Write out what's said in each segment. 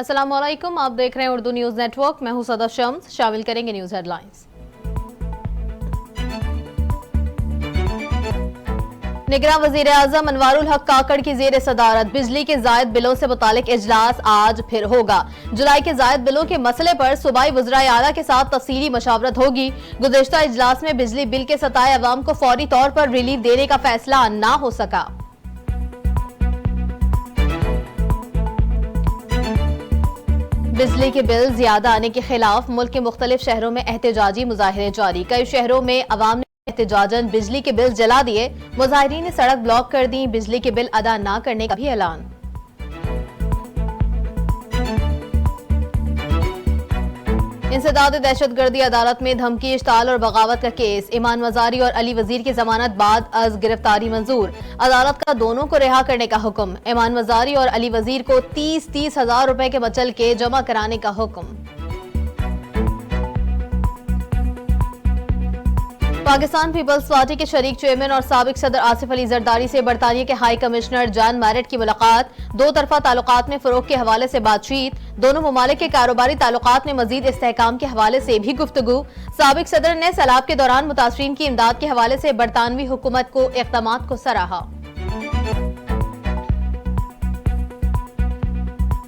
अस्सलाम वालेकुम, आप देख रहे हैं उर्दू न्यूज नेटवर्क। मैं हूं सदा शम्स। शामिल करेंगे न्यूज हेडलाइंस। निगरां वजीर आजम अनवारुल हक काकड़ की जेर सदारत बिजली के जायद बिलों से मुतालिक इजलास आज फिर होगा। जुलाई के जायद बिलों के मसले पर सूबाई वज़राए आला के साथ तफसीली मशावरत होगी। गुज़िश्ता इजलास में बिजली बिल के सताए अवाम को फौरी तौर पर रिलीफ देने का फैसला ना हो सका। बिजली के बिल ज्यादा आने के खिलाफ मुल्क के मुख्तलिफ शहरों में एहतजाजी मुजाहिरे जारी। कई शहरों में अवाम ने एहतजाजन बिजली के बिल जला दिए। मुजाहिरीन ने सड़क ब्लॉक कर दी। बिजली के बिल अदा न करने का भी ऐलान। इंसदाद दहशतगर्दी अदालत में धमकी, इश्ताल और बगावत का केस। ईमान वजारी और अली वजीर की जमानत बाद अज गिरफ्तारी मंजूर। अदालत का दोनों को रिहा करने का हुक्म। ईमान वजारी और अली वजीर को 30-30 हजार रुपए के मचल के जमा कराने का हुक्म। पाकिस्तान पीपल्स पार्टी के शरीक चेयरमैन और साबिक सदर आसिफ अली जरदारी से बरतानिया के हाई कमिश्नर जॉन मैरेट की मुलाकात। दो तरफा ताल्लुकात में फरोग के हवाले से बातचीत। दोनों ममालिक के कारोबारी ताल्लुकात में मजीद इस्तेहकाम के हवाले से भी गुफ्तगू। साबिक सदर ने सैलाब के दौरान मुतासरीन की इमदाद के हवाले से बरतानवी हुकूमत को इक़दामात को सराहा।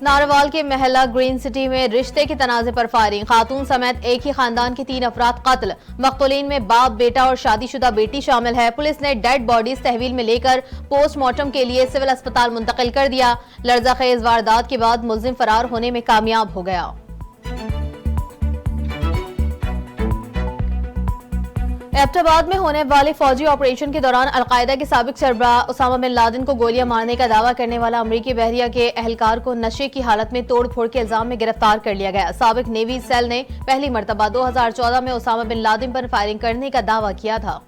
नारवाल के महला ग्रीन सिटी में रिश्ते के तनाज़े पर फायरिंग। खातून समेत एक ही खानदान के 3 अफराद कत्ल। मकतूलीन में बाप, बेटा और शादीशुदा बेटी शामिल है। पुलिस ने डेड बॉडीज तहवील में लेकर पोस्टमार्टम के लिए सिविल अस्पताल मुंतकिल कर दिया। लर्ज़ाखेज वारदात के बाद मुल्जिम फरार होने में कामयाब हो गया। एबटाबाद में होने वाले फौजी ऑपरेशन के दौरान अलकायदा के साबिक सरबराह उसामा बिन लादेन को गोलियां मारने का दावा करने वाला अमरीकी बहरिया के एहलकार को नशे की हालत में तोड़ फोड़ के इल्जाम में गिरफ्तार कर लिया गया। साबिक नेवी सेल ने पहली मरतबा 2014 में उसामा बिन लादेन पर फायरिंग करने का दावा किया था।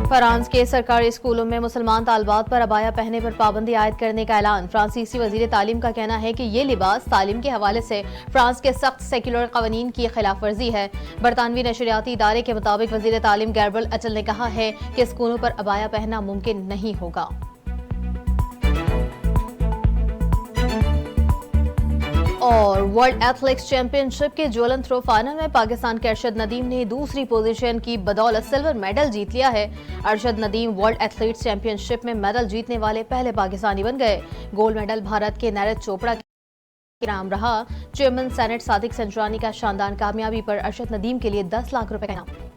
फ्रांस के सरकारी स्कूलों में मुसलमान तालिबात पर अबाया पहनने पर पाबंदी आयद करने का ऐलान। फ्रांसीसी वजीर तालीम का कहना है कि ये लिबास तालीम के हवाले से फ्रांस के सख्त सेक्युलर कवानीन की खिलाफ वर्जी है। बरतानवी नशरियाती इदारे के मुताबिक वजीर तालीम गैब्रियल अटल ने कहा है कि स्कूलों पर अबाया पहनना मुमकिन नहीं होगा। और वर्ल्ड एथलेटिक्स चैंपियनशिप के ज्वलन थ्रो फाइनल में पाकिस्तान के अरशद नदीम ने दूसरी पोजीशन की बदौलत सिल्वर मेडल जीत लिया है। Arshad Nadeem world athletics championship में मेडल जीतने वाले पहले पाकिस्तानी बन गए। गोल्ड मेडल भारत के नीरज चोपड़ा के नाम रहा। चेयरमैन सेनेट सादिक संजरानी का शानदार कामयाबी पर अरशद नदीम के लिए 10 लाख रुपए का इनाम।